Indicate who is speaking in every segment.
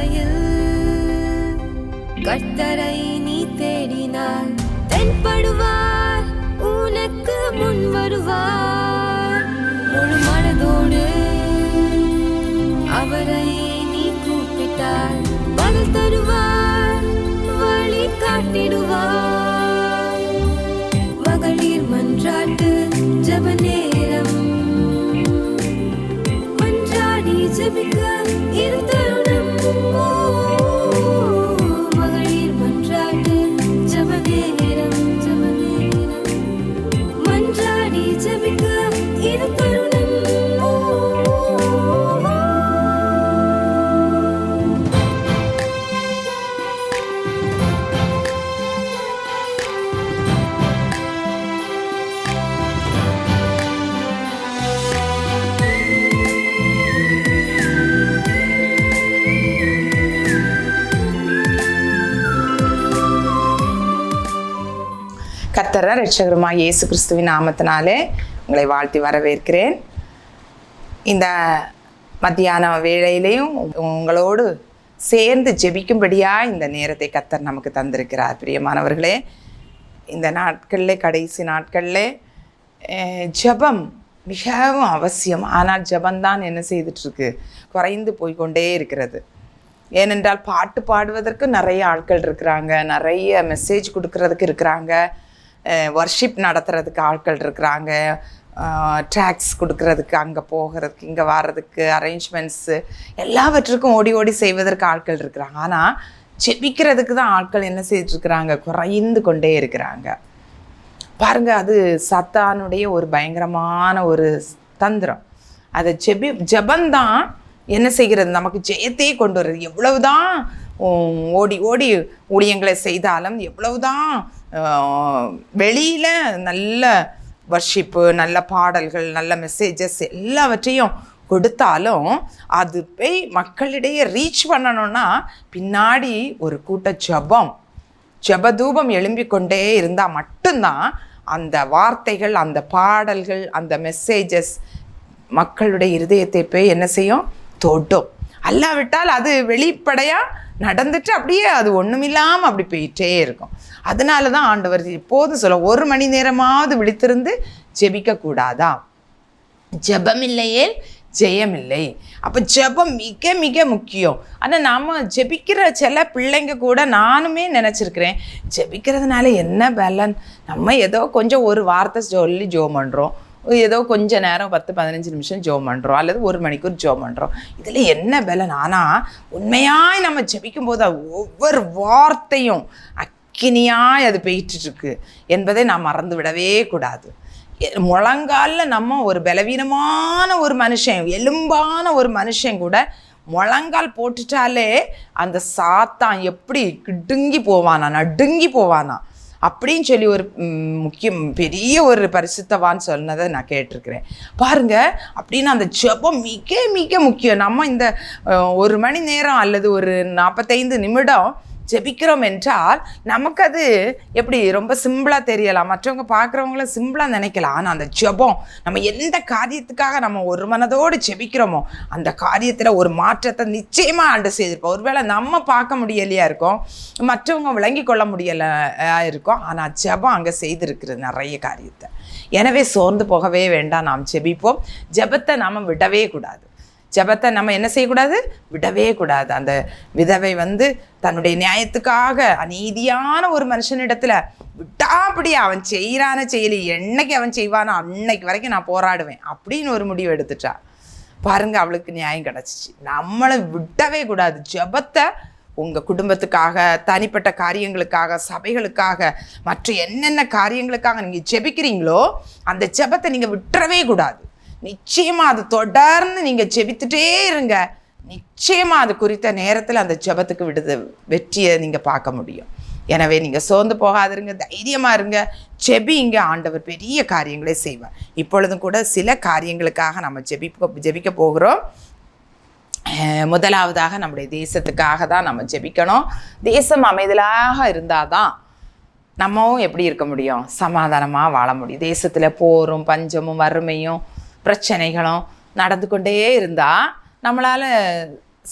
Speaker 1: பாதையில் கர்த்தரை நீ தேடினார், தென்படுவார், உனக்கு முன் வருவார். முழு மனதோடு அவரை நீ கூப்பிட்டார், பதில் தருவார், வழி காட்டிடுவார். மகளிர் மன்றாட்டு ஜெப நேரம், மன்றாடி ஜெபிக்க இது தருணம். மகளிர் மன்றாட்டு ஜெப நேரம், மன்றாடி ஜெபிக்க இது தருணம்.
Speaker 2: கர்த்தர் இரட்சகருமாகிய இயேசு கிறிஸ்துவின் நாமத்தினாலே உங்களை வாழ்த்தி வரவேற்கிறேன். இந்த மத்தியான வேளையிலையும் உங்களோடு சேர்ந்து ஜெபிக்கும்படியாக இந்த நேரத்தை கர்த்தர் நமக்கு தந்திருக்கிறார். பிரியமானவர்களே, இந்த நாட்களில், கடைசி நாட்களில் ஜெபம் மிகவும் அவசியம். ஆனால் ஜெபந்தான் என்ன செய்துட்ருக்கு? குறைந்து போய்கொண்டே இருக்கிறது. ஏனென்றால் பாட்டு பாடுவதற்கு நிறைய ஆட்கள் இருக்கிறாங்க, நிறைய மெசேஜ் கொடுக்கறதுக்கு இருக்கிறாங்க, வர்ஷிப் நடத்துறதுக்கு ஆட்கள் இருக்கிறாங்க, ட்ராக்ஸ் கொடுக்கறதுக்கு, அங்கே போகிறதுக்கு, இங்கே வர்றதுக்கு, அரேஞ்ச்மெண்ட்ஸு எல்லாவற்றுக்கும் ஓடி ஓடி செய்வதற்கு ஆட்கள் இருக்கிறாங்க. ஆனால் ஜெபிக்கிறதுக்கு தான் ஆட்கள் என்ன செய்துட்ருக்குறாங்க? குறைந்து கொண்டே இருக்கிறாங்க. பாருங்கள், அது சத்தானுடைய ஒரு பயங்கரமான ஒரு தந்திரம். அதை ஜெபந்தான் என்ன செய்கிறது? நமக்கு ஜெயத்தையே கொண்டு வருது. எவ்வளவுதான் ஓடி ஓடி ஊழியங்களை செய்தாலும், எவ்வளவுதான் வெளியில் நல்ல வர்ஷிப்பு, நல்ல பாடல்கள், நல்ல மெசேஜஸ் எல்லாவற்றையும் கொடுத்தாலும், அது போய் மக்களிடையே ரீச் பண்ணணும்னா பின்னாடி ஒரு கூட்ட ஜெபதூபம் எழும்பிக் கொண்டே இருந்தால் மட்டும்தான் அந்த வார்த்தைகள், அந்த பாடல்கள், அந்த மெசேஜஸ் மக்களுடைய இருதயத்தை போய் என்ன செய்யும்? தொடும். அல்லாவிட்டால் அது வெளிப்படையாக நடந்துட்டு அப்படியே அது ஒன்றுமில்லாமல் அப்படி போயிட்டே இருக்கும். அதனால தான் ஆண்டவர் எப்போதும் சொல்ல, 1 மணி நேரமாவது விழித்திருந்து ஜெபிக்கக்கூடாதா? ஜெபம் இல்லையே ஜெயமில்லை. அப்போ ஜெபம் மிக மிக முக்கியம். ஆனால் நாம் ஜெபிக்கிற சில பிள்ளைங்க கூட நானுமே நினச்சிருக்கிறேன், ஜெபிக்கிறதுனால என்ன பலன்? நம்ம ஏதோ கொஞ்சம் ஒரு வார்த்தை சொல்லி ஜெபம் பண்ணுறோம், ஏதோ கொஞ்ச நேரம் 10-15 நிமிஷம் ஜெபம் பண்ணுறோம், அல்லது 1 மணிக்கூர் ஜெபம் பண்ணுறோம், இதில் என்ன பலன்? ஆனால் உண்மையாய் நம்ம ஜெபிக்கும் போது ஒவ்வொரு வார்த்தையும் அக்கினியாய் அது போயிட்டுருக்கு என்பதை நாம் மறந்து விடவே கூடாது. முழங்காலில் நம்ம ஒரு பலவீனமான ஒரு மனுஷன், எலும்பான ஒரு மனுஷன் கூட முழங்கால் போட்டுட்டாலே அந்த சாத்தான் எப்படி கிடுங்கி போவானா, நடுங்கி போவானா அப்படின்னு சொல்லி ஒரு பெரிய ஒரு பரிசுத்தவான் சொன்னதை நான் கேட்டிருக்கிறேன். பாருங்கள், அப்படின்னு அந்த ஜெபம் மிக மிக முக்கியம். நம்ம இந்த 1 மணி நேரம் அல்லது ஒரு 45 நிமிடம் ஜெபிக்கிறோம் என்றால் நமக்கு அது எப்படி ரொம்ப சிம்பிளாக தெரியலாம், மற்றவங்க பார்க்குறவங்கள சிம்பிளாக நினைக்கலாம். ஆனால் அந்த ஜெபம் நம்ம எந்த காரியத்துக்காக நம்ம ஒரு மனதோடு ஜெபிக்கிறோமோ அந்த காரியத்தில் ஒரு மாற்றத்தை நிச்சயமாக ஆண்டு செய்திருப்போம். ஒருவேளை நம்ம பார்க்க முடியலையா இருக்கும், மற்றவங்க விளங்கி கொள்ள முடியலையா இருக்கும், ஆனால் ஜெபம் அங்கே செய்திருக்கிறது நிறைய காரியத்தை. எனவே சோர்ந்து போகவே வேண்டாம், நாம் ஜெபிப்போம். ஜெபத்தை நாம் விடவே கூடாது. ஜெபத்தை நம்ம என்ன செய்யக்கூடாது? விடவே கூடாது. அந்த விதவை தன்னுடைய நியாயத்துக்காக அநீதியான ஒரு மனுஷனிடத்துல விட்டாப்படியா அவன் செய்கிறான செயலி என்னைக்கு அவன் செய்வானோ அன்னைக்கு வரைக்கும் நான் போராடுவேன் அப்படின்னு ஒரு முடிவு எடுத்துட்டா. பாருங்க, அவளுக்கு நியாயம் கிடச்சிச்சு. நம்மளை விடவே கூடாது. ஜெபத்தை உங்கள் குடும்பத்துக்காக, தனிப்பட்ட காரியங்களுக்காக, சபைகளுக்காக, மற்ற என்னென்ன காரியங்களுக்காக நீங்கள் ஜெபிக்கிறீங்களோ அந்த ஜெபத்தை நீங்கள் விட்டுறவே கூடாது. நிச்சயமாக அது தொடர்ந்து நீங்கள் ஜெபித்துட்டே இருங்க. நிச்சயமாக அது குறித்த நேரத்தில் அந்த ஜெபத்துக்கு வெற்றியை நீங்கள் பார்க்க முடியும். எனவே நீங்கள் சோர்ந்து போகாதிருங்க, தைரியமாக இருங்க, ஜெபிங்க. ஆண்டவர் பெரிய காரியங்களே செய்வார். இப்பொழுதும் கூட சில காரியங்களுக்காக நம்ம ஜெபிக்க போகிறோம். முதலாவதாக நம்முடைய தேசத்துக்காக தான் நம்ம ஜெபிக்கணும். தேசம் அமைதலாக இருந்தால் தான் நம்மவும் எப்படி இருக்க முடியும்? சமாதானமாக வாழ முடியும். தேசத்தில் போரும் பஞ்சமும் வறுமையும் பிரச்சனைகளும் நடந்து கொண்டே இருந்தால் நம்மளால்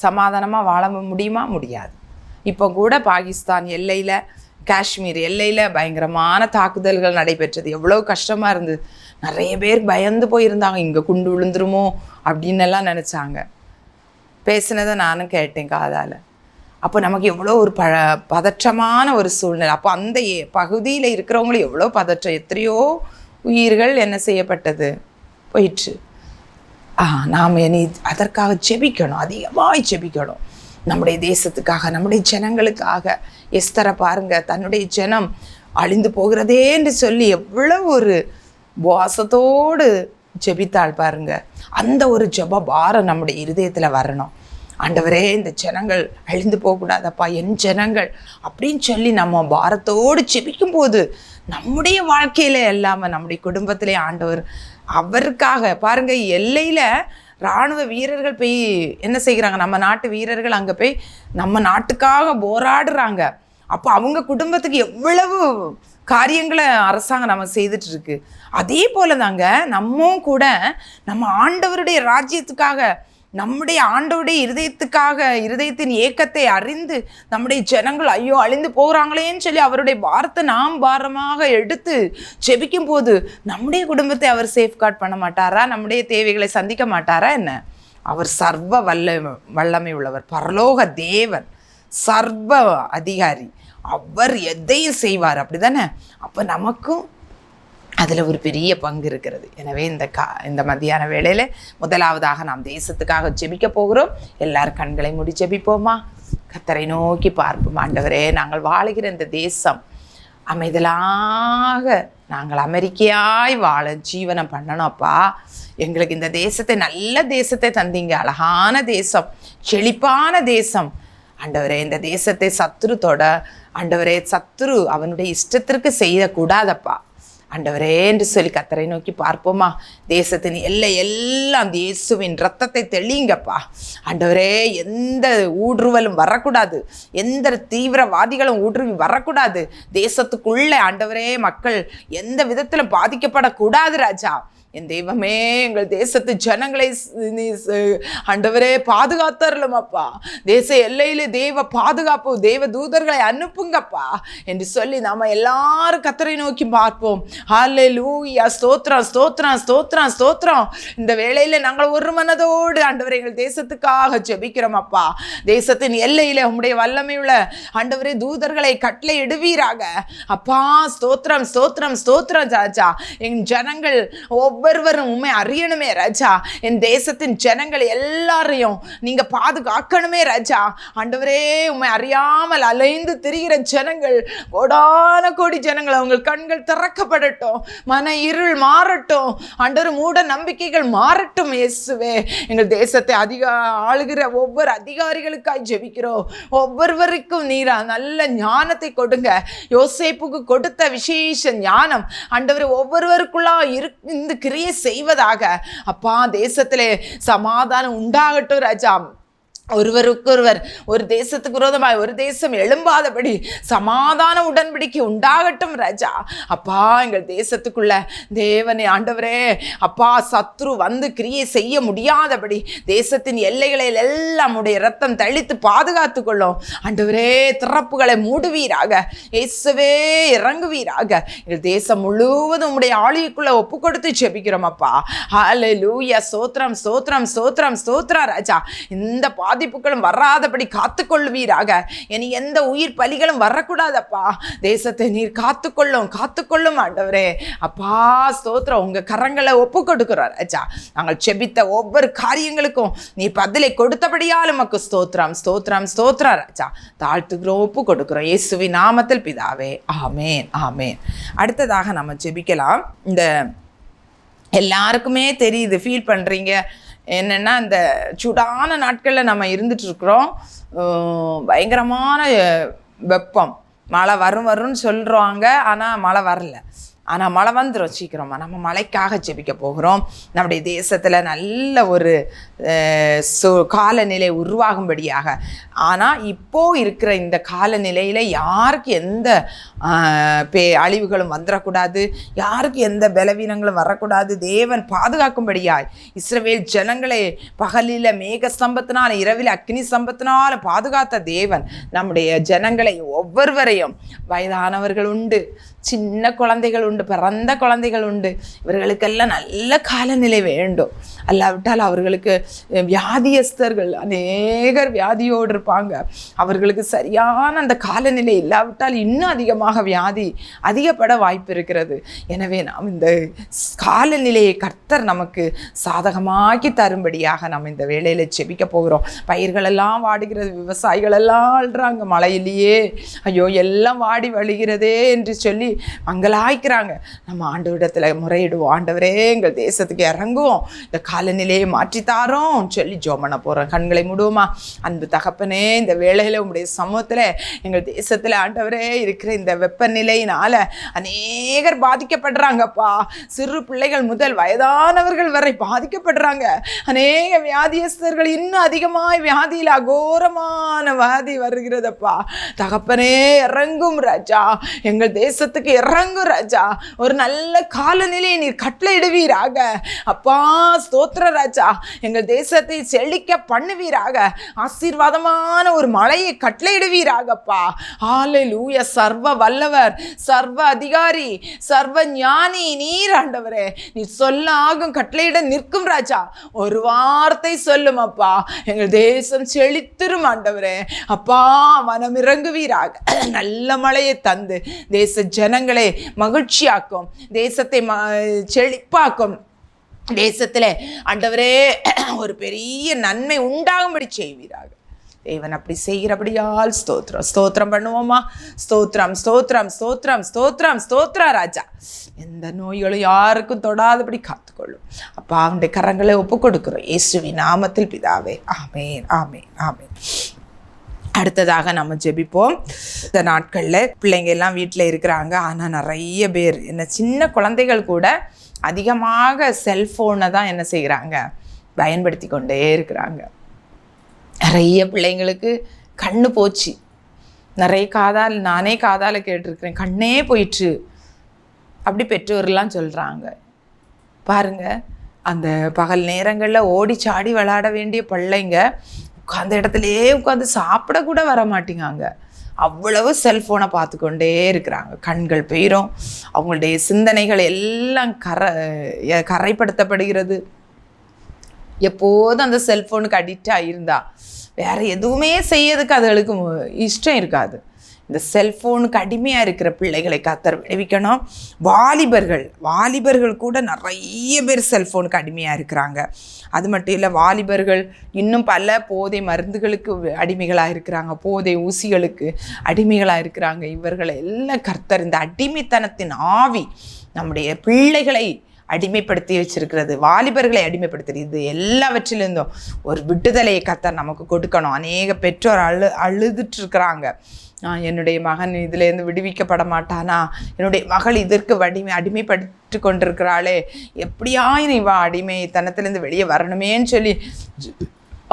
Speaker 2: சமாதானமாக வாழ முடியுமா? முடியாது. இப்போ கூட பாகிஸ்தான் எல்லையில், காஷ்மீர் எல்லையில் பயங்கரமான தாக்குதல்கள் நடைபெற்றது. எவ்வளோ கஷ்டமாக இருந்தது. நிறைய பேர் பயந்து போயிருந்தாங்க, இங்கே குண்டு விழுந்துருமோ அப்படின்னு எல்லாம் நினச்சாங்க. பேசினதை நானும் கேட்டேன் காதால். அப்போ நமக்கு எவ்வளோ ஒரு பதற்றமான ஒரு சூழ்நிலை. அப்போ அந்த பகுதியில் இருக்கிறவங்களும் எவ்வளோ பதற்றம். எத்தனையோ உயிர்கள் என்ன செய்யப்பட்டது, போயிடுச்சு. நாம் இனி அதற்காக செபிக்கணும், அதிகமாக செபிக்கணும். நம்முடைய தேசத்துக்காக, நம்முடைய ஜனங்களுக்காக. எஸ்தரை பாருங்க, தன்னுடைய ஜனம் அழிந்து போகிறதே என்று சொல்லி எவ்வளோ ஒரு வாசத்தோடு ஜெபித்தாள் பாருங்க. அந்த ஒரு ஜெப பாரம் நம்முடைய இருதயத்தில் வரணும். ஆண்டவரே, இந்த ஜனங்கள் அழிந்து போகக்கூடாதப்பா, என் ஜனங்கள் அப்படின்னு சொல்லி நம்ம பாரத்தோடு ஜெபிக்கும் போது நம்முடைய வாழ்க்கையில இல்லாமல் நம்முடைய குடும்பத்திலே ஆண்டவர் அவருக்காக பாருங்க, எல்லையில் இராணுவ வீரர்கள் போய் என்ன செய்கிறாங்க, நம்ம நாட்டு வீரர்கள் அங்கே போய் நம்ம நாட்டுக்காக போராடுறாங்க. அப்போ அவங்க குடும்பத்துக்கு எவ்வளவு காரியங்களை அரசாங்கம் நம்ம செய்துட்டு இருக்கு. அதே போல தாங்க நம்மும் கூட நம்ம ஆண்டவருடைய ராஜ்யத்துக்காக, நம்முடைய ஆண்டவருடைய இருதயத்தின் ஏக்கத்தை அறிந்து நம்முடைய ஜனங்கள் ஐயோ அழிந்து போகிறாங்களேன்னு சொல்லி அவருடைய பாரத்தை நாம் பாரமாக எடுத்து ஜெபிக்கும் போது நம்முடைய குடும்பத்தை அவர் சேஃப்கார்ட் பண்ண மாட்டாரா? நம்முடைய தேவைகளை சந்திக்க மாட்டாரா என்ன? அவர் சர்வ வல்லமை உள்ளவர், பரலோக தேவன், சர்வ அதிகாரி. அவர் எதையும் செய்வார், அப்படி தானே? அப்போ நமக்கும் அதில் ஒரு பெரிய பங்கு இருக்கிறது. எனவே இந்த மத்தியான வேளையில் முதலாவதாக நாம் தேசத்துக்காக ஜெபிக்க போகிறோம். எல்லாரும் கண்களை மூடி ஜெபிப்போமா? கர்த்தரை நோக்கி பார்ப்போம். ஆண்டவரே, நாங்கள் வாழுகிற இந்த தேசம் அமைதலாக நாங்கள் அமெரிக்கையாய் வாழ ஜீவனம் பண்ணணும்ப்பா. எங்களுக்கு இந்த தேசத்தை, நல்ல தேசத்தை தந்தீங்க, அழகான தேசம், செழிப்பான தேசம். ஆண்டவரே, இந்த தேசத்தை சத்துரு தொட, ஆண்டவரே, சத்துரு அவனுடைய இஷ்டத்திற்கு செய்யக்கூடாதப்பா ஆண்டவரே என்று சொல்லி கர்த்தரை நோக்கி பார்ப்போமா? தேசத்தின் எல்லாம் இயேசுவின் இரத்தத்தை தெளிங்கப்பா. ஆண்டவரே, எந்த ஊடுருவலும் வரக்கூடாது, எந்த தீவிரவாதிகளும் ஊடுருவி வரக்கூடாது. தேசத்துக்குள்ளே ஆண்டவரே மக்கள் எந்த விதத்திலும் பாதிக்கப்படக்கூடாது ராஜா. என் தெய்வமே, எங்கள் தேசத்து ஜனங்களை ஆண்டவரே பாதுகாத்தரலும் அப்பா. தேச எல்லையிலே தேவ பாதுகாப்பு, தேவ தூதர்களை அனுப்புங்கப்பா என்று சொல்லி நாம எல்லாரும் கர்த்தரை நோக்கி பார்ப்போம். ஹல்லேலூயா, ஸ்தோத்திரம் ஸ்தோத்திரம் ஸ்தோத்திரம் ஸ்தோத்திரம். இந்த வேளையில நாங்கள் ஒரு மனதோடு ஆண்டவரே எங்கள் தேசத்துக்காக ஜெபிக்கிறோம் அப்பா. தேசத்தின் எல்லையில உம்முடைய வல்லமையுள்ள ஆண்டவரே தூதர்களை கட்டளை இடுவீராக அப்பா. ஸ்தோத்திரம் ஸ்தோத்திரம் ஸ்தோத்திரம் ராஜா. என் ஜனங்கள் ஒவ்வொருவரும் உண்மை அறியணுமே ராஜா. என் தேசத்தின் ஜனங்கள் எல்லாரையும் நீங்க பாதுகாக்கணுமே ராஜா. ஆண்டவரே, உண்மை அறியாமல் அலைந்து திரிகிற ஜனங்கள், கோடான கோடி ஜனங்கள், அவங்க கண்கள் திறக்கப்படட்டும், மன இருள் மாறட்டும், ஆண்டவர் மூட நம்பிக்கைகள் மாறட்டும். இயேசுவே, எங்கள் தேசத்தை ஆளுகிற ஒவ்வொரு அதிகாரிகளுக்காய் ஜெபிக்கிறோம். ஒவ்வொருவருக்கும் நீரா நல்ல ஞானத்தை கொடுங்க. யோசேப்புக்கு கொடுத்த விசேஷ ஞானம் ஆண்டவர் ஒவ்வொருவருக்குள்ளா இருந்து கிரியை செய்வதாக அப்பா. தேசத்திலே சமாதானம் உண்டாகட்டும் ராஜா. ஒருவருக்கொருவர், ஒரு தேசத்துக்கு விரோதமாய் ஒரு தேசம் எழும்பாதபடி சமாதான உடன்படிக்கை உண்டாகட்டும் ராஜா. அப்பா, எங்கள் தேசத்துக்குள்ள தேவனே ஆண்டவரே அப்பா, சத்ரு வந்து கிரியை செய்ய முடியாதபடி தேசத்தின் எல்லைகளில் எல்லாம் உடைய இரத்தம் தளித்து பாதுகாத்து கொள்ளும் ஆண்டவரே. திறப்புகளை மூடுவீராக இயேசுவே, இறங்குவீராக. எங்கள் தேசம் முழுவதும் உடைய ஆளுகைக்குள்ள ஒப்பு கொடுத்து ஜெபிக்கிறோம் அப்பா. ஹல்லேலூயா, ஸ்தோத்திரம் ஸ்தோத்திரம் ஸ்தோத்திரம் ஸ்தோத்திரம் ராஜா. இந்த பாதிப்புகளும் வராதபடி காத்துக்கொள்வீராக. இனி எந்த உயிர் பலிகளும் வரக்கூடாதப்பா. தேசத்தை நீர் காத்துக்கொள்ளும் ஆண்டவரே அப்பா. ஸ்தோத்திரம். உங்க கரங்களை ஒப்பு கொடுக்கிறார் ராஜா. நாங்கள் செபித்த ஒவ்வொரு காரியங்களுக்கும் நீ பதிலை கொடுத்தபடியால் உமக்கு ஸ்தோத்திரம் ஸ்தோத்திரம் ஸ்தோத்திரம் ராஜா. தாழ்த்துக்கிறோம், ஒப்பு கொடுக்கிறோம் இயேசுவின் நாமத்தில் பிதாவே, ஆமேன் ஆமேன். அடுத்ததாக நம்ம ஜெபிக்கலாம். இந்த எல்லாருக்குமே தெரியுது, ஃபீல் பண்ணுறீங்க என்னென்னா, இந்த சூடான நாட்களில் நம்ம இருந்துகிட்ருக்குறோம். பயங்கரமான வெப்பம், மழை வரும்னு சொல்கிறாங்க, ஆனால் மழை வரல. ஆனால் மழை வந்துடும் சீக்கிரமாக. நம்ம மழைக்காக ஜெபிக்க போகிறோம். நம்முடைய தேசத்தில் நல்ல ஒரு காலநிலை உருவாகும்படியாக. ஆனால் இப்போது இருக்கிற இந்த காலநிலையில் யாருக்கு எந்த அழிவுகளும் வந்துடக்கூடாது, யாருக்கு எந்த பலவீனங்களும் வரக்கூடாது. தேவன் பாதுகாக்கும்படியாய் இஸ்ரவேல் ஜனங்களை பகலில் மேக ஸ்தம்பத்தினால் இரவில் அக்னி ஸ்தம்பத்தினால் பாதுகாத்த தேவன் நம்முடைய ஜனங்களை ஒவ்வொருவரையும், வயதானவர்கள் உண்டு, சின்ன குழந்தைகள் உண்டு, பிறந்த குழந்தைகள் உண்டு, இவர்களுக்கெல்லாம் நல்ல காலநிலை வேண்டும். அல்லாவிட்டால் அவர்களுக்கு வியாதியஸ்தர்கள் அநேகர் வியாதியோடு இருப்பாங்க. அவர்களுக்கு சரியான அந்த காலநிலை இல்லாவிட்டால் இன்னும் அதிகமாக வியாதி அதிகப்பட வாய்ப்பு இருக்கிறது. எனவே நாம் இந்த காலநிலையை கர்த்தர் நமக்கு சாதகமாக்கி தரும்படியாக நாம் இந்த வேளையில் செபிக்க போகிறோம். பயிர்களெல்லாம் வாடுகிறது, விவசாயிகள் எல்லாம் ஆள்றாங்க, மழையிலேயே ஐயோ எல்லாம் வாடி வழிகிறதே என்று சொல்லி மங்களாய்க்கிறாங்க. நம்ம ஆண்டவரிடத்தில் முறையிடுவோம். ஆண்டவரே, எங்கள் தேசத்துக்கு இறங்குவோம், இந்த காலநிலையை மாற்றித்தாரோம் சொல்லி ஜெபம் பண்ண போகிறோம். கண்களை மூடுவோமா? அன்பு தகப்பனே, இந்த வேளையில் உங்களுடைய சமூகத்தில் எங்கள் தேசத்தில் ஆண்டவரே இருக்கிற இந்த வெப்பநிலையினால் அநேகர் பாதிக்கப்படுறாங்கப்பா. சிறு பிள்ளைகள் முதல் வயதானவர்கள் வரை பாதிக்கப்படுறாங்க. அநேக வியாதியஸ்தர்கள் இன்னும் அதிகமாக வியாதியில் அகோரமான வியாதி வருகிறதப்பா. தகப்பனே, இறங்கும் ராஜா, எங்கள் தேசத்துக்கு இறங்கும் ராஜா. ஒரு நல்ல காலநிலையை நீர் கட்டளையிடுவீராக அப்பா. ஸ்தோத்திர ராஜா, எங்கள் தேசத்தை செழிக்க பண்ணுவீராக. ஆசீர்வாதமான ஒரு மழையை கட்டளையிடுவீராகப்பா. ஹல்லேலூயா. சர்வ வல்லவர், சர்வ அதிகாரி, சர்வ ஞானி நீர் ஆண்டவரே. நீர் சொல்ல ஆகும், கட்டளையிட நிற்கும் ராஜா. ஒரு வார்த்தை சொல்லும் அப்பா, எங்கள் தேசம் செழித்திரும் ஆண்டவரே. அப்பா, மனம் இறங்குவீராக. நல்ல மழையை தந்து தேச ஜனங்களை மகிழ்ச்சியாக்கும், தேசத்தை செழிப்பாக்கும். தேசத்தில் ஆண்டவரே ஒரு பெரிய நன்மை உண்டாகும்படி செய்வீராக. தேவன் அப்படி செய்கிறபடியால் ஸ்தோத்திரம். ஸ்தோத்திரம் பண்ணுவோமா? ஸ்தோத்திரம், ஸ்தோத்திரம், ஸ்தோத்திரம், ஸ்தோத்திரம், ஸ்தோத்திர ராஜா. எந்த நோய்களும் யாருக்கும் தொடாதபடி காத்துக்கொள்ளும் அப்பா. அவனுடைய கரங்களை ஒப்பு கொடுக்கிறோம் இயேசுவின் நாமத்தில் பிதாவே. ஆமேன், ஆமேன், ஆமேன். அடுத்ததாக நம்ம ஜெபிப்போம். இந்த நாட்களில் பிள்ளைங்க எல்லாம் வீட்டில் இருக்கிறாங்க. ஆனால் நிறைய பேர் என்ன சின்ன குழந்தைகள் கூட அதிகமாக செல்ஃபோனை தான் என்ன செய்கிறாங்க, பயன்படுத்தி கொண்டே இருக்கிறாங்க. நிறைய பிள்ளைங்களுக்கு கண்ணு போச்சு. நிறைய நானே காதால் கேட்டிருக்கிறேன், கண்ணே போயிட்டு அப்படி பெற்றோர்லாம் சொல்கிறாங்க. பாருங்க, அந்த பகல் நேரங்களில் ஓடி சாடி விளையாட வேண்டிய பிள்ளைங்க உட்காந்த இடத்துலையே உட்காந்து சாப்பிட கூட வர மாட்டேங்காங்க. அவ்வளவு செல்ஃபோனை பார்த்து கொண்டே இருக்கிறாங்க. கண்கள் போயிடும், அவங்களுடைய சிந்தனைகள் எல்லாம் கரைப்படுத்தப்படுகிறது. எப்போதும் அந்த செல்ஃபோனுக்கு அடிக்ட் ஆகியிருந்தா வேறு எதுவுமே செய்யறதுக்கு அதுகளுக்கு இஷ்டம் இருக்காது. இந்த செல்ஃபோனுக்கு அடிமையாக இருக்கிற பிள்ளைகளை கர்த்தர் விடுவிக்கணும். வாலிபர்கள் கூட நிறைய பேர் செல்ஃபோனுக்கு அடிமையாக இருக்கிறாங்க. அது மட்டும் இல்லை, வாலிபர்கள் இன்னும் பல போதை மருந்துகளுக்கு அடிமைகளாக இருக்கிறாங்க, போதை ஊசிகளுக்கு அடிமைகளாக இருக்கிறாங்க. இவர்களை எல்லாம் கர்த்தர், இந்த அடிமைத்தனத்தின் ஆவி நம்முடைய பிள்ளைகளை அடிமைப்படுத்தி வச்சிருக்கிறது, வாலிபர்களை அடிமைப்படுத்துறது, இது எல்லாவற்றிலிருந்தும் ஒரு விடுதலையை கர்த்தர் நமக்கு கொடுக்கணும். அநேக பெற்றோர் அழுதுட்டு இருக்கிறாங்க. என்னுடைய மகன் இதிலேருந்து விடுவிக்கப்பட மாட்டானா, என்னுடைய மகள் இதற்கு அடிமைப்பட்டு கொண்டிருக்கிறாளே, எப்படியாயும் இவ அடிமைத்தனத்திலேருந்து வெளியே வரணுமேன்னு சொல்லி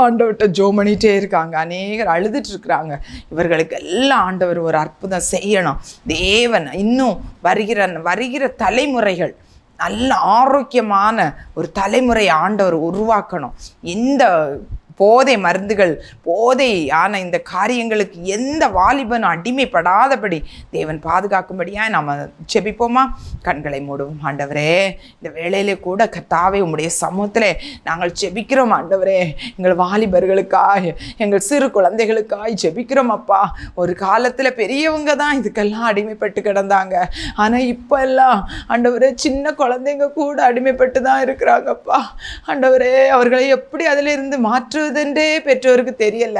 Speaker 2: ஆண்டவர்கிட்ட ஜெபம் பண்ணிகிட்டே இருக்காங்க. அநேகர் அழுதுட்டு இருக்கிறாங்க. இவர்களுக்கு எல்லாம் ஆண்டவர் ஒரு அற்புதம் செய்யணும். தேவன் இன்னும் வருகிற தலைமுறைகள் நல்ல ஆரோக்கியமான ஒரு தலைமுறை ஆண்டவர் உருவாக்கணும். இந்த போதை மருந்துகள், போதையான இந்த காரியங்களுக்கு எந்த வாலிபனும் அடிமைப்படாதபடி தேவன் பாதுகாக்கும்படியாக நம்ம செபிப்போமா? கண்களை மூடுவோம். ஆண்டவரே, இந்த வேளையிலே கூட கர்த்தாவே உம்முடைய சமூகத்தில் நாங்கள் செபிக்கிறோம். ஆண்டவரே, எங்கள் வாலிபர்களுக்காய், எங்கள் சிறு குழந்தைகளுக்காய் செபிக்கிறோம் அப்பா. ஒரு காலத்தில் பெரியவங்க தான் இதுக்கெல்லாம் அடிமைப்பட்டு கிடந்தாங்க. ஆனால் இப்போ எல்லாம் ஆண்டவரே சின்ன குழந்தைங்க கூட அடிமைப்பட்டு தான் இருக்கிறாங்கப்பா. ஆண்டவரே, அவர்களை எப்படி அதிலிருந்து மாற்றுவது சொல்லுவதென்றே பெற்றோருக்கு தெரியல.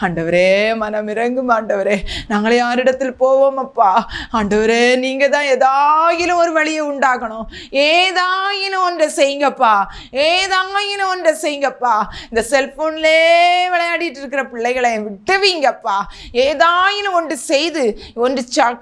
Speaker 2: ஆண்டவரே மனம் இறங்கும் ஆண்டவரே. நாங்கள் யாரிடத்தில் போவோம் அப்பா? ஆண்டவரே நீங்க தான் ஏதாயிலும் ஒரு வழியை உண்டாகணும். ஏதாயினும் ஒன்றை செய்யுங்கப்பா, ஏதாயினும் ஒன்றை செய்யுங்கப்பா. இந்த செல்போன்லே விளையாடிட்டு இருக்கிற பிள்ளைகளை விட்டுவீங்கப்பா. ஏதாயினும் ஒன்று செய்து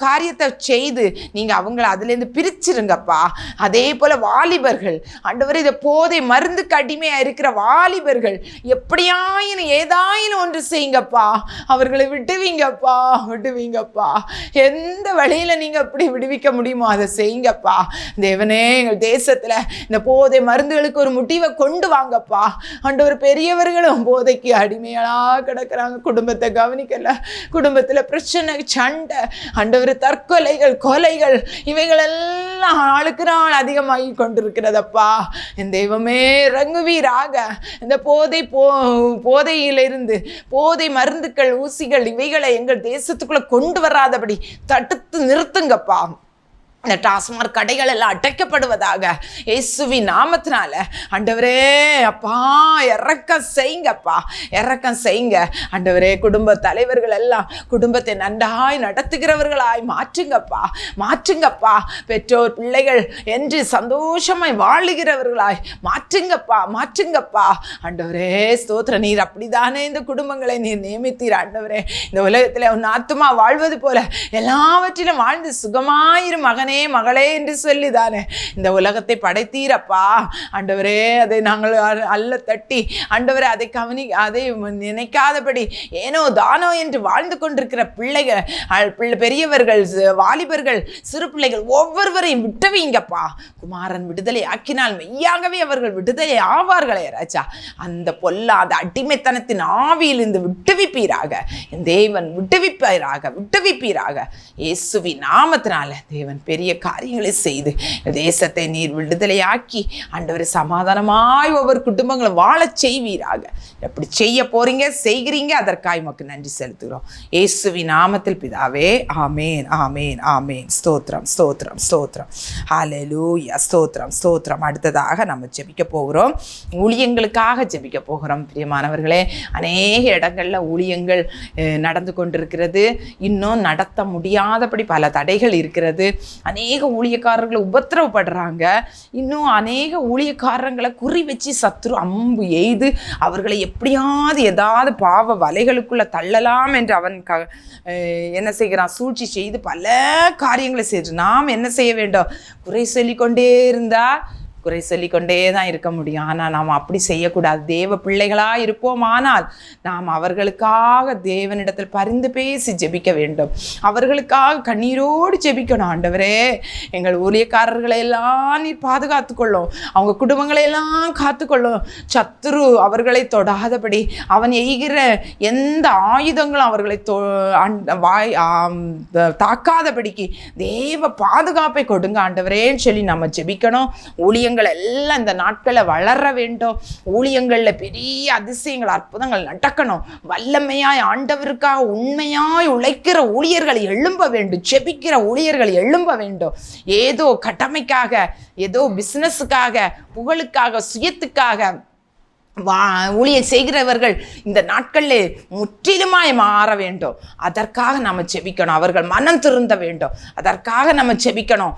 Speaker 2: காரியத்தை செய்து நீங்க அவங்கள அதுலேருந்து பிரிச்சிருங்கப்பா. அதே போல வாலிபர்கள் ஆண்டவரே, இதை போதை மருந்துக்கு அடிமையா இருக்கிற வாலிபர்கள் எப்படியாயினும் ஏதாயினும் ஒன்று செய்யுங்கப்பா. அவர்களை விடுவீங்கப்பா, விடுவீங்கப்பா. எந்த வழியில நீங்க அப்படி விடுவிக்க முடியுமோ அதை செய்யுங்கப்பா. தேவனே, எங்கள் தேசத்துல இந்த போதை மருந்துகளுக்கு ஒரு முடிவை கொண்டு வாங்கப்பா. ஆண்டவர், பெரியவர்களும் போதைக்கு அடிமையா கிடக்குறாங்க. குடும்பத்தை கவனிக்கல, குடும்பத்துல பிரச்சனை, சண்டை, ஆண்டவர் தற்கொலைகள், கொலைகள், இவைகள் எல்லாம் நாளுக்கு நாள் அதிகமாகி கொண்டிருக்கிறதப்பா. என் தெய்வமே இறங்குவீராக. இந்த போதையிலிருந்து போதை மருந்துகள், ஊசிகள் இவைகளை எங்கள் தேசத்துக்குள்ள கொண்டு வராதபடி தடுத்து நிறுத்துங்கப்பா. இந்த டாஸ்மாக் கடைகள் எல்லாம் அடைக்கப்படுவதாக இயேசுவின் நாமத்தினால. ஆண்டவரே அப்பா, இறக்கம் செய்யுங்கப்பா, இறக்கம் செய்யுங்க ஆண்டவரே. குடும்ப தலைவர்கள் எல்லாம் குடும்பத்தை நன்றாய் நடத்துகிறவர்களாய் மாற்றுங்கப்பா, மாற்றுங்கப்பா. பெற்றோர் பிள்ளைகள் என்று சந்தோஷமாய் வாழுகிறவர்களாய் மாற்றுங்கப்பா, மாற்றுங்கப்பா. ஆண்டவரே ஸ்தோத்திர. நீர் அப்படிதானே இந்த குடும்பங்களை நீர் நியமித்தீர் ஆண்டவரே. இந்த உலகத்தில் உன் ஆத்துமா வாழ்வது போல எல்லாவற்றிலும் வாழ்ந்து சுகமாயிரும் மகனே மகளே என்று சொல்லிதானே இந்த உலகத்தை படைத்தீரப்பா. ஆண்டவரே, அதை நாங்கள் அல்ல தட்டி ஆண்டவரே அதை நினைக்காதபடி ஏனோ தானோ என்று வாழ்ந்து கொண்டிருக்கிற பிள்ளைகள், பெரியவர்கள், வாலிபர்கள், சிறு பிள்ளைகள் ஒவ்வொருவரையும் விட்டுவீங்கப்பா. குமாரன் விடுதலை ஆக்கினால் மெய்யாகவே அவர்கள் விடுதலை ஆவார்களே ராஜா. அந்த பொல்லாத அடிமைத்தனத்தின் ஆவியில் இருந்து விட்டுவிப்பீராக. என் தேவன் விட்டுவிப்பீராக, விட்டுவிப்பீராக. இயேசுவின் நாமத்தினால தேவன் பெரிய காரியங்களை செய்து தேசத்தை நீர் விடுதலையாக்கி ஆண்டவரை சமாதானமாய் ஒவ்வொரு குடும்பங்களும் வாழ செய்வீராக. எப்படி செய்ய போறீங்க, செய்கிறீங்க, அதற்காக உமக்கு நன்றி செலுத்துகிறோம். இயேசுவின் நாமத்தில் பிதாவே, ஆமேன், ஆமேன், ஆமேன். ஸ்தோத்திரம், ஸ்தோத்திரம், ஸ்தோத்திரம். ஹல்லேலூயா, ஸ்தோத்திரம், ஸ்தோத்திரம். அடுத்ததாக நம்ம ஜெபிக்க போகிறோம். ஊழியங்களுக்காக ஜெபிக்க போகிறோம். பிரியமானவர்களே, அநேக இடங்கள்ல ஊழியங்கள் நடந்து கொண்டிருக்கிறது. இன்னும் நடத்த முடியாதபடி பல தடைகள் இருக்கிறது. அநேக ஊழியக்காரர்களை உபத்திரவப்படுறாங்க. இன்னும் அநேக ஊழியக்காரர்களை குறி வச்சு சத்துரு அம்பு எய்து அவர்களை எப்படியாவது ஏதாவது பாவ வலைகளுக்குள்ள தள்ளலாம் என்று அவன் என்ன செய்கிறான், சூழ்ச்சி செய்து பல காரியங்களை செய்து. நாம் என்ன செய்ய வேண்டும்? குறை சொல்லிக்கொண்டே இருந்தா குறை சொல்லிக்கொண்டே தான் இருக்க முடியும். ஆனால் நாம் அப்படி செய்யக்கூடாது. தேவ பிள்ளைகளாக இருப்போம். ஆனால் நாம் அவர்களுக்காக தேவனிடத்தில் பரிந்து பேசி ஜெபிக்க வேண்டும். அவர்களுக்காக கண்ணீரோடு ஜெபிக்கணும். ஆண்டவரே, எங்கள் ஊழியக்காரர்களை எல்லாம் நீர் பாதுகாத்துக்கொள்ளும், அவங்க குடும்பங்களை எல்லாம் காத்துக்கொள்ளும். சத்துரு அவர்களை தொடாதபடி அவன் எய்கிற எந்த ஆயுதங்களும் அவர்களை தாக்காதபடிக்கு தேவ பாதுகாப்பை கொடுங்க ஆண்டவரேன்னு சொல்லி நம்ம ஜெபிக்கணும். ஊழியங்கள் எல்லாம் இந்த நாட்களில் வளர வேண்டும். ஊழியங்களில் பெரிய அதிசயங்கள், அற்புதங்கள் நடக்கணும். வல்லமையாய் ஆண்டவருக்காக உண்மையாய் உழைக்கிற ஊழியர்கள் எழும்ப வேண்டும். ஜெபிக்கிற ஊழியர்கள் எழும்ப வேண்டும். ஏதோ கடமைக்காக, ஏதோ பிசினஸுக்காக, புகழுக்காக, சுயத்துக்காக ஊழியம் செய்கிறவர்கள் இந்த நாட்களில் முற்றிலுமாய் மாற வேண்டும். அதற்காக நம்ம ஜெபிக்கணும். அவர்கள் மனம் திருந்த வேண்டும். அதற்காக நம்ம ஜெபிக்கணும்.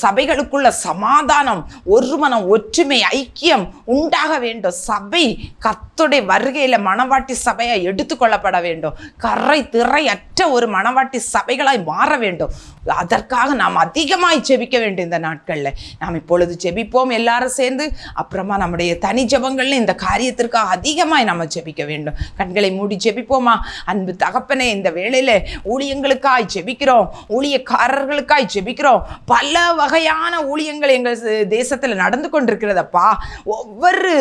Speaker 2: சபைகளுக்குள்ள சமாதானம், ஒரு மனம், ஒற்றுமை, ஐக்கியம் உண்டாக வேண்டும். சபை கர்த்தருடைய வருகையில் மணவாட்டி சபையை எடுத்துக்கொள்ளப்பட வேண்டும். கரை திரை அற்ற ஒரு மணவாட்டி சபைகளாய் மாற வேண்டும். அதற்காக நாம் அதிகமாய் ஜெபிக்க வேண்டும். இந்த நாட்களில் நாம் இப்பொழுது ஜெபிப்போம் எல்லாரும் சேர்ந்து. அப்புறமா நம்முடைய தனி ஜெபங்கள்ல இந்த காரியத்திற்காக அதிகமாய் நம்ம ஜெபிக்க வேண்டும். கண்களை மூடி ஜெபிப்போமா? அன்பு தகப்பனே, இந்த வேளையில ஊழியங்களுக்காய் ஜெபிக்கிறோம், ஊழியக்காரர்களுக்காய் ஜெபிக்கிறோம். பல வகையான ஊழியங்கள் எங்கள் தேசத்தில் நடந்து கொண்டிருக்கிறதப்பா. ஒவ்வொரு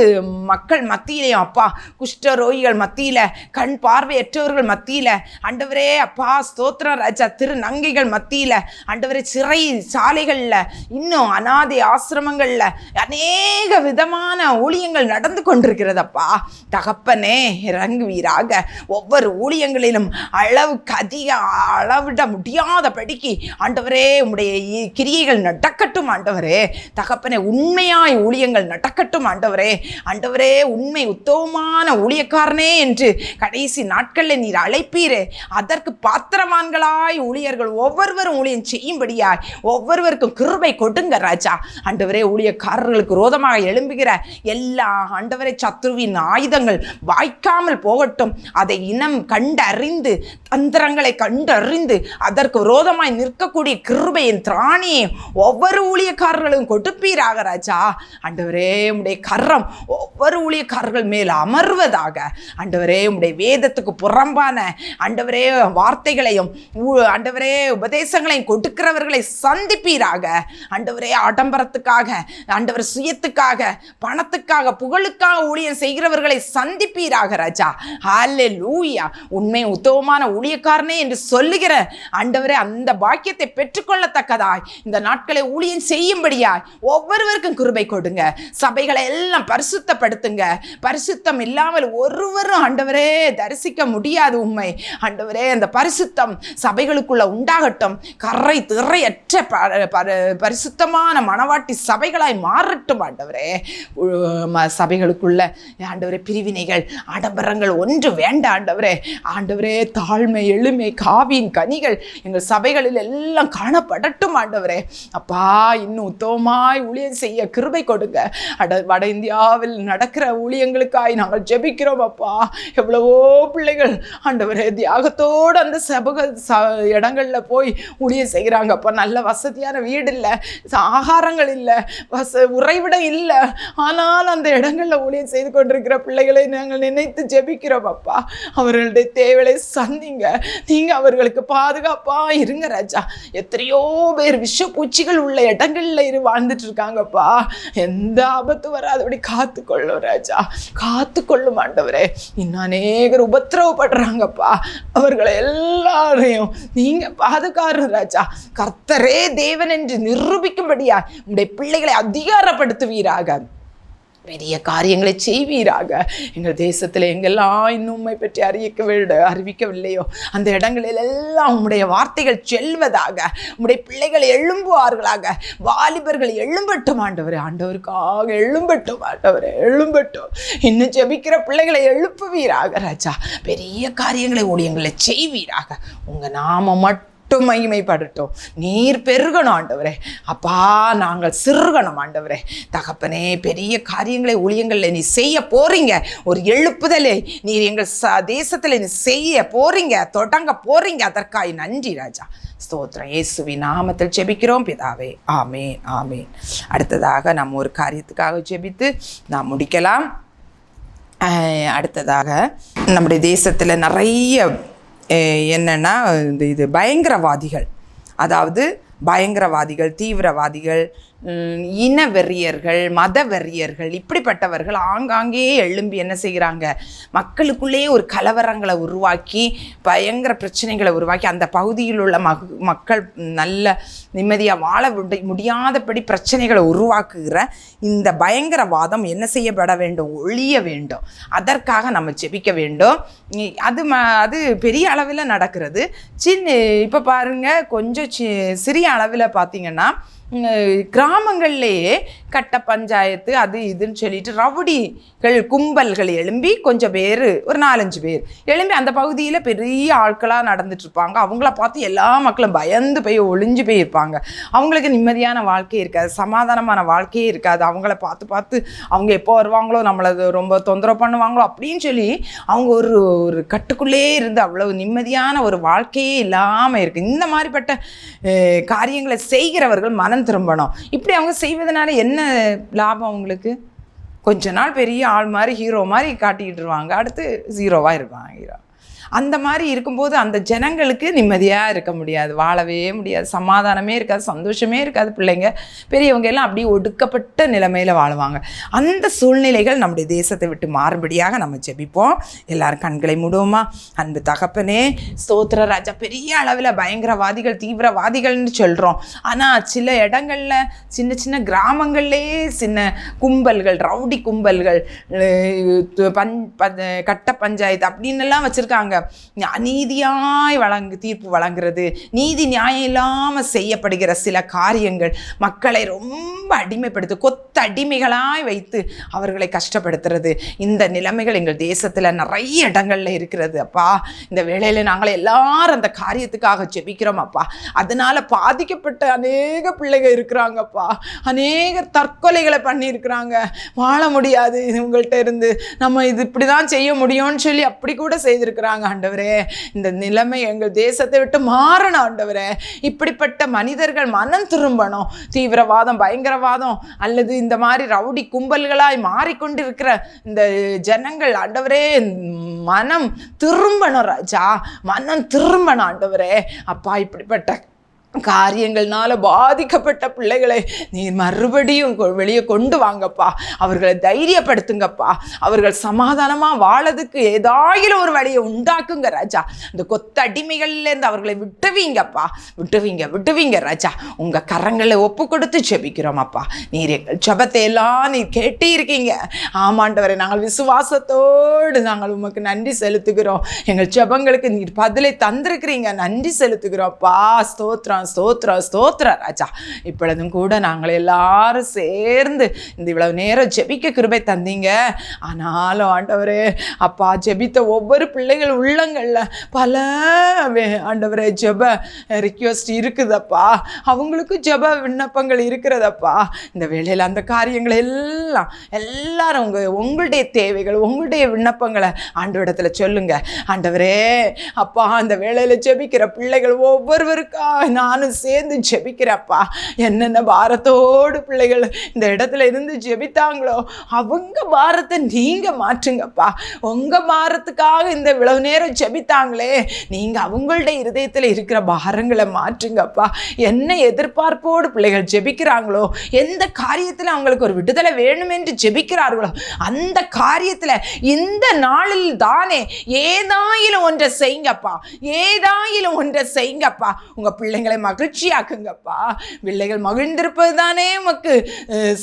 Speaker 2: மக்கள் மத்தியிலையும் அப்பா, குஷ்டரோகிகள் மத்தியில, கண் பார்வையற்றவர்கள் மத்தியில, ஆண்டவரே அப்பா ஸ்தோத்திரம் ராஜா, திருநங்கைகள் மத்தியில, ஆண்டவரே சிறை சாலைகளில், இன்னும் அநாதை ஆசிரமங்களில் அநேக விதமான ஊழியங்கள் நடந்து கொண்டிருக்கிறதப்பா. தகப்பனே இறங்குவீராக. ஒவ்வொரு ஊழியங்களிலும் அளவிட முடியாதபடிக்கு ஆண்டவரே உம்முடைய கிரியைகள் நடக்கட்டும் ஆண்டவரே. தகப்பனே உண்மையாய் ஊழியங்கள் நடக்கட்டும் ஆண்டவரே. ஆண்டவரே உண்மை உத்தமமான ஊழியக்காரனே என்று கடைசி நாட்களில் நீர் அழைப்பீரே, அதற்கு பாத்திரவான்களாய் ஊழியர்கள் ஒவ்வொருவரும் ஊழியம் செய்யும்படியாய் ஒவ்வொருவருக்கும் கிருபை கொடுங்க ராஜா. ஆண்டவரே ஊழியக்காரர்களுக்கு விரோதமாக எழும்புகிற எல்லா ஆண்டவரே சத்துருவின் ஆயுதங்கள் வாய்க்காமல் போகட்டும். அதை இனம் கண்டறிந்து, தந்திரங்களை கண்டறிந்து அதற்கு விரோதமாய் நிற்கக்கூடிய கிருபையின் திராணியை ஒவ்வொரு ஊழியக்காரர்களும் கொடுப்பீராக ராஜா. ஆண்டவரே உம்முடைய கரம் ஒவ்வொரு ஊழியக்காரர்கள் மேல் அமர்வதாக. ஆண்டவரே உம்முடைய வேதத்துக்கு புறம்பான ஆண்டவரே வார்த்தைகளையும் ஆண்டவரே உபதேசங்களையும் கொடுக்கிறவர்களை சந்திப்பீராக. ஆண்டவரே ஆடம்பரத்துக்காக, ஆண்டவர் சுயத்துக்காக, பணத்துக்காக, புகழுக்காக ஊழியம் செய்கிறவர்களை சந்திப்பீராக ராஜா. ஹல்லேலூயா. உண்மை உத்தமமான ஊழியக்காரனே என்று சொல்லுகிற ஆண்டவரே அந்த பாக்கியத்தை பெற்றுக்கொள்ளத்தக்கதாய் இந்த நாட்களை ஊழியம் செய்யும்படியாய் ஒவ்வொருவருக்கும் கிருபை கொடுங்க. சபைகளை எல்லாம் பரிசுத்தப்படுத்துங்க. பரிசுத்தம் இல்லாமல் ஒருவரும் ஆண்டவரே தரிசிக்க முடியாது உண்மை. ஆண்டவரே அந்த பரிசுத்தம் சபைகளுக்குள்ள உண்டாகட்டும். கரை திரையற்ற பரிசுத்தமான மணவாட்டி சபைகளாய் மாறட்டும் ஆண்டவரே. சபைகளுக்குள்ள ஆண்டவரே பிரிவினைகள், ஆடம்பரங்கள் ஒன்று வேண்டாம் ஆண்டவரே. ஆண்டவரே தாழ்மை, எளிமை, காவியின் கனிகள் எங்கள் சபைகளில் எல்லாம் காணப்படட்டும் ஆண்டவரே. அப்பா இன்னும் உத்தமமாய் ஊழியம் செய்ய கிருபை கொடுங்க. வட இந்தியாவில் நடக்கிற ஊழியங்களுக்காய் நாங்கள் ஜெபிக்கிறோம் அப்பா. எவ்வளவோ பிள்ளைகள் ஆண்டவரே தியாகத்தோடு அந்த இடங்களில் போய் ஊழியம் செய்கிறாங்க அப்பா. நல்ல வசதியான வீடு இல்லை, ஆகாரங்கள் இல்லை, உறைவிடம் இல்லை. ஆனால் அந்த இடங்களில் ஊழியம் செய்து கொண்டிருக்கிற பிள்ளைகளை நாங்கள் நினைத்து ஜெபிக்கிறோம் அப்பா. அவர்களுடைய தேவையை சந்திங்க. நீங்கள் அவர்களுக்கு பாதுகாப்பாக இருங்க ராஜா. எத்தனையோ பேர் விஷப்பூச்சிகள் உள்ள இடங்களில் வாழ்ந்துட்டு இருக்காங்கப்பா. எந்த ஆபத்து வராதபடி காத்துக்கொள்ளும் ராஜா, காத்துக்கொள்ளும் ஆண்டவரே. இன்னும் அநேகர் உபத்திரவப்படுறாங்கப்பா. அவர்களை எல்லாரையும் நீங்க பாதுகாரு ராஜா. கர்த்தரே தேவன் என்று நிரூபிக்கும்படியா உங்களுடைய பிள்ளைகளை அதிகாரப்படுத்துவீராக. பெரிய காரியங்களை செய்வீராக. எங்கள் தேசத்தில் எங்கெல்லாம் இன்னும் உம்மை பற்றி அறிவிக்கவில்லையோ அந்த இடங்களில் எல்லாம் உம்முடைய வார்த்தைகள் செல்வதாக. உம்முடைய பிள்ளைகள் எழும்புவார்களாக. வாலிபர்கள் எழும்பட்டும் ஆண்டவரே. ஆண்டவருக்காக எழும்பட்டும் ஆண்டவரே, எழும்பட்டும். இன்னும் ஜெபிக்கிற பிள்ளைகளை எழுப்புவீராக ராஜா. பெரிய காரியங்களை ஊழியங்களை செய்வீராக. உங்க நாம மட்டும் மகிமைப்படட்டும். நீர் பெருகணும் ஆண்டவரே. அப்பா நாங்கள் சிறுகணும் ஆண்டவரே. தகப்பனே பெரிய காரியங்களை ஊழியங்களில் நீ செய்ய போறீங்க. ஒரு எழுப்புதலை நீர் எங்கள் தேசத்தில் நீ செய்ய போறீங்க, தொடங்க போறீங்க. அதற்காய் நன்றி ராஜா. ஸ்தோத்திரம். இயேசுவின் நாமத்தில் ஜெபிக்கிறோம் பிதாவே. ஆமென், ஆமென். அடுத்ததாக நம்ம ஒரு காரியத்துக்காக ஜெபித்து நாம் முடிக்கலாம். அடுத்ததாக நம்முடைய தேசத்தில் நிறைய என்னென்னா இது பயங்கரவாதிகள், அதாவது பயங்கரவாதிகள், தீவிரவாதிகள், இனவெறியர்கள், மதவெறியர்கள், இப்படிப்பட்டவர்கள் ஆங்காங்கே எழும்பி என்ன செய்கிறாங்க, மக்களுக்குள்ளேயே ஒரு கலவரங்களை உருவாக்கி பயங்கர பிரச்சனைகளை உருவாக்கி அந்த பகுதியில் உள்ள மக்கள் நல்ல நிம்மதியாக வாழ முடியாதபடி பிரச்சனைகளை உருவாக்குகிற இந்த பயங்கரவாதம் என்ன செய்யப்பட வேண்டும், ஒழிய வேண்டும். அதற்காக நம்ம ஜெபிக்க வேண்டும். அது பெரிய அளவில் நடக்கிறது. இப்போ பாருங்கள், கொஞ்சம் சிறிய அளவில் பார்த்தீங்கன்னா கிராமங்கள்லேயே கட்ட பஞ்சாயத்து அது இதுன்னு சொல்லிட்டு ரவுடிகள் கும்பல்கள் எழும்பி கொஞ்சம் பேர், ஒரு 4-5 பேர் எழும்பி அந்த பகுதியில் பெரிய ஆட்களாக நடந்துட்டுருப்பாங்க. அவங்கள பார்த்து எல்லா மக்களும் பயந்து போய் ஒளிஞ்சு போயிருப்பாங்க. அவங்களுக்கு நிம்மதியான வாழ்க்கையே இருக்காது, சமாதானமான வாழ்க்கையே இருக்காது. அவங்கள பார்த்து அவங்க எப்போ வருவாங்களோ, நம்மளை ரொம்ப தொந்தரவு பண்ணுவாங்களோ அப்படின்னு சொல்லி அவங்க ஒரு கட்டுக்குள்ளே இருந்து அவ்வளவு நிம்மதியான ஒரு வாழ்க்கையே இல்லாமல் இருக்குது. இந்த மாதிரிப்பட்ட காரியங்களை செய்கிறவர்கள் மனம் திரும்பணும். இப்படி அவங்க செய்வதனால என்ன லாபம் அவங்களுக்கு? கொஞ்ச நாள் பெரிய ஆள் மாதிரி ஹீரோ மாதிரி காட்டிக்கிட்டு இருவாங்க, அடுத்து ஜீரோவாக இருப்பாங்க ஹீரோ. அந்த மாதிரி இருக்கும்போது அந்த ஜனங்களுக்கு நிம்மதியாக இருக்க முடியாது, வாழவே முடியாது, சமாதானமே இருக்காது, சந்தோஷமே இருக்காது. பிள்ளைங்க பெரியவங்க எல்லாம் அப்படியே ஒடுக்கப்பட்ட நிலைமையில் வாழுவாங்க. அந்த சூழ்நிலைகள் நம்முடைய தேசத்தை விட்டு மாறுபடியாக நம்ம ஜெபிப்போம். எல்லாரும் கண்களை மூடுவோமா? அன்பு தகப்பனே, ஸ்தோத்திர ராஜா. பெரிய அளவில் பயங்கரவாதிகள், தீவிரவாதிகள்னு சொல்கிறோம். ஆனால் சில இடங்களில் சின்ன சின்ன கிராமங்கள்லேயே சின்ன கும்பல்கள், ரவுடி கும்பல்கள், கட்ட பஞ்சாயத்து அப்படின்னுலாம் வச்சுருக்காங்க. அநீதியாய் தீர்ப்பு வழங்குறது, நீதி நியாயம் இல்லாமல் செய்யப்படுகிற சில காரியங்கள் மக்களை ரொம்ப அடிமைப்படுத்து, கொத்த அடிமைகளாய் வைத்து அவர்களை கஷ்டப்படுத்துறது. இந்த நிலைமைகள் எங்கள் தேசத்தில் நிறைய இடங்கள்ல இருக்கிறது அப்பா. இந்த வேளையில் நாங்கள் எல்லாரும் அந்த காரியத்துக்காக ஜெபிக்கிறோம் அப்பா. அதனால பாதிக்கப்பட்ட அநேக பிள்ளைகள் இருக்கிறாங்கப்பா. அநேகர் தற்கொலைகளை பண்ணியிருக்கிறாங்க. வாழ முடியாது இவங்கள்ட்ட இருந்து, நம்ம இது இப்படி தான் செய்ய முடியும்னு சொல்லி அப்படி கூட செய்திருக்கிறாங்க. ஆண்டவரே, இந்த நிலைமை எங்கள் தேசத்தை விட்டு மாறணும் ஆண்டவரே. இப்படிப்பட்ட மனிதர்கள் மனம் திரும்பணும். தீவிரவாதம், பயங்கரவாதம் அல்லது இந்த மாதிரி ரவுடி கும்பல்களாய் மாறிக்கொண்டிருக்கிற இந்த ஜனங்கள் ஆண்டவரே மனம் திரும்பணும் ராஜா, மனம் திரும்பணும் ஆண்டவரே. அப்பா, இப்படிப்பட்ட காரியங்கள்னால பாதிக்கப்பட்ட பிள்ளைகளை நீர் மறுபடியும் வெளியே கொண்டு வாங்கப்பா. அவர்களை தைரியப்படுத்துங்கப்பா. அவர்கள் சமாதானமாக வாழறதுக்கு ஏதாயிலும் ஒரு வழியை உண்டாக்குங்க ராஜா. இந்த கொத்த அடிமைகள்லேருந்து அவர்களை விட்டுவீங்கப்பா, விட்டுவீங்க ராஜா. உங்கள் கரங்களை ஒப்பு கொடுத்து ஜெபிக்கிறோம் அப்பா. நீர் எங்கள் ஜெபத்தை எல்லாம் நீர் கேட்டு இருக்கீங்க. ஆமாண்டவரை, நாங்கள் விசுவாசத்தோடு நாங்கள் உமக்கு நன்றி செலுத்துகிறோம். எங்கள் ஜெபங்களுக்கு நீர் பதிலை தந்திருக்கிறீங்க, நன்றி செலுத்துகிறோம்ப்பா. ஸ்தோத்திரம் ஸ்தோத்திரம் ராஜா. இப்பொழுதும் கூட நாங்கள் எல்லாரும் சேர்ந்து இந்த இவ்வளவு நேரம் ஜெபிக்க கிருபை தந்தீங்க. ஆனாலும் ஆண்டவரே அப்பா, ஜெபித்த ஒவ்வொரு பிள்ளைகள் உள்ளங்கள்ல பல ஆண்டவரே ஜெப ரிக்வெஸ்ட் இருக்குதப்பா. அவங்களுக்கு ஜெப விண்ணப்பங்கள் இருக்கிறதப்பா. இந்த வேளையில் அந்த காரியங்களை எல்லாரும் உங்களுடைய தேவைகள், உங்களுடைய விண்ணப்பங்களை ஆண்டவரிடத்துல சொல்லுங்க ஆண்டவரே. அப்பா, அந்த வேளையில் ஜெபிக்கிற பிள்ளைகள் ஒவ்வொருவருக்கா நானும் சேர்ந்து ஜெபிக்கிறப்பா. என்னென்ன பாரத்தோடு பிள்ளைகள் இந்த இடத்துல இருந்து ஜெபித்தாங்களோ அவங்க பாரத்தை நீங்க மாற்றுங்கப்பா. உங்க பாரத்துக்காக இந்த இவ்வளவு நேரம் ஜெபித்தாங்களே, நீங்க அவங்களுடைய இருதயத்தில் இருக்கிற பாரங்களை மாற்றுங்கப்பா. என்ன எதிர்பார்ப்போடு பிள்ளைகள் ஜெபிக்கிறாங்களோ, எந்த காரியத்தில் அவங்களுக்கு ஒரு விடுதலை வேணும் என்று ஜெபிக்கிறார்களோ அந்த காரியத்தில் இந்த நாளில் தானே ஏதாயிலும் ஒன்றை செய்யுங்கப்பா, ஏதாயிலும் ஒன்றை செய்யுங்கப்பா. உங்க பிள்ளைங்களை மகிழ்ச்சியாக்குங்கப்பா. பிள்ளைகள் மகிழ்ந்திருப்பது தானே உமக்கு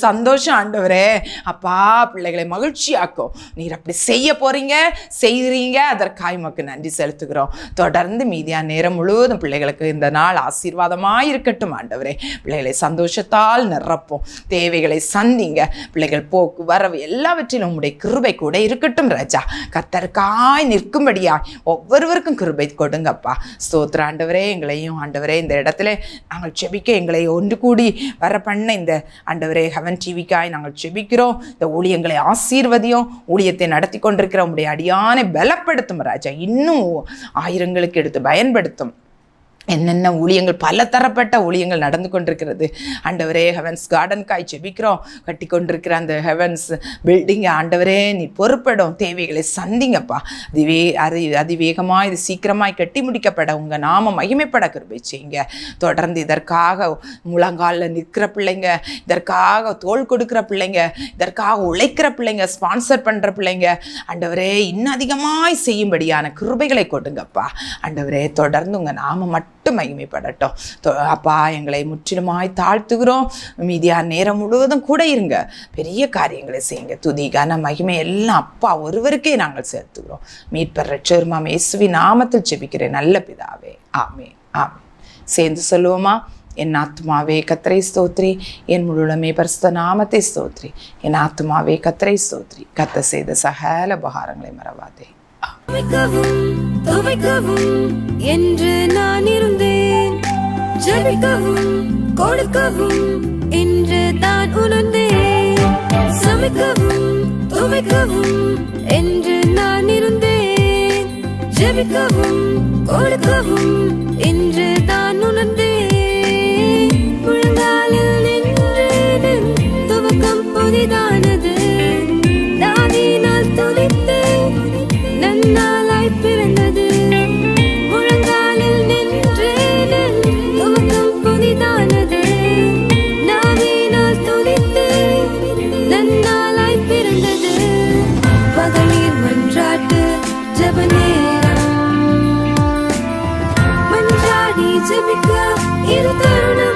Speaker 2: சந்தோஷம் ஆண்டவரே. அப்பா, பிள்ளைகளை மகிழ்ச்சியாக்கும். நீர் அப்படி செய்ய போறீங்க, செய்கிறீங்க. அதற்காக உமக்கு நன்றி செலுத்துகிறோம். தொடர்ந்து மீதியான நேரம் முழுவதும் பிள்ளைகளுக்கு இந்த நாள் ஆசீர்வாதமாக இருக்கட்டும் ஆண்டவரே. பிள்ளைகளை சந்தோஷத்தால் நிரப்போம். தேவைகளை சந்திங்க. பிள்ளைகள் போக்கு வரவு எல்லாவற்றிலும் உம்முடைய கிருபை கூட இருக்கட்டும் ராஜா. கர்த்தருக்காய் நிற்கும்படியாய் ஒவ்வொருவருக்கும் கிருபை கொடுங்கப்பா. ஸ்தோத்திர ஆண்டவரே. எங்களையும் ஆண்டவரே இந்த இடத்துல நாங்கள் செபிக்க எங்களை ஒன்று கூடி வர பண்ண இந்த ஆண்டவரே ஹெவன் டிவிக்காய் நாங்கள் செபிக்கிறோம். இந்த ஊழியங்களை ஆசீர்வதியும். ஊழியத்தை நடத்தி கொண்டிருக்கிற உங்களுடைய அடியானை பலப்படுத்தும் ராஜா. இன்னும் ஆயிரங்களுக்கு எடுத்து பயன்படுத்தும். என்னென்ன ஊழியங்கள், பல தரப்பட்ட ஊழியங்கள் நடந்து கொண்டிருக்கிறது ஆண்டவரே. ஹெவன்ஸ் கார்டனுக்காய் ஜெபிக்கிறோம். கட்டி கொண்டிருக்கிற அந்த ஹெவன்ஸ் பில்டிங்கை ஆண்டவரே நீ பொறுப்படும். தேவைகளை சந்திங்கப்பா. அதிவேகமாக இது சீக்கிரமாய் கட்டி முடிக்கப்பட உங்கள் நாம மகிமைப்பட கிருபை செய்யுங்க. தொடர்ந்து இதற்காக முழங்காலில் நிற்கிற பிள்ளைங்க, இதற்காக தோள் கொடுக்குற பிள்ளைங்க, இதற்காக உழைக்கிற பிள்ளைங்க, ஸ்பான்சர் பண்ணுற பிள்ளைங்க ஆண்டவரே இன்னும் அதிகமாய் செய்யும்படியான கிருபைகளை கொடுங்கப்பா. ஆண்டவரே, தொடர்ந்து உங்கள் நாம மட்டும் மகிமைப்படட்டும் அப்பா. எங்களை முற்றிலுமாய் தாழ்த்துகிறோம். மீதியான நேரம் முழுவதும் கூட இருங்க. பெரிய காரியங்களை செய்யுங்க. துதி கன மகிமை எல்லாம் அப்பா ஒருவருக்கே நாங்கள் செலுத்துகிறோம். மீட்பர் இரட்சகருமாம் இயேசுவின் நாமத்தில் ஜெபிக்கிறேன் நல்ல பிதாவே, ஆமென், ஆமென். சேர்ந்து சொல்லுவோமா? என் ஆத்துமாவே கர்த்தரை ஸ்தோத்திரி, என் முழுமே பரிசுத்த நாமத்தை ஸ்தோத்திரி. என் ஆத்துமாவே கர்த்தரை ஸ்தோத்திரி, கர்த்தர் செய்த சகல உபகாரங்களை மறவாதே.
Speaker 1: துவைக்கவும் என்று நான் இருந்தேன், ஜெபிக்கவும் கொடுக்கவும் என்று தான் உணர்ந்தேன். சமைக்கவும் துவைக்கவும் என்று நான் இருந்தேன், ஜெபிக்கவும் கொடுக்கவும் என்று தான் உணர்ந்தேன். முழங்காலில் நின்றேன், துவக்கம் புதிதானது, தாவினால் துதித்தேன், நன்னாளாய் பிறந்தது. ஜெபிக்க இது தருணம்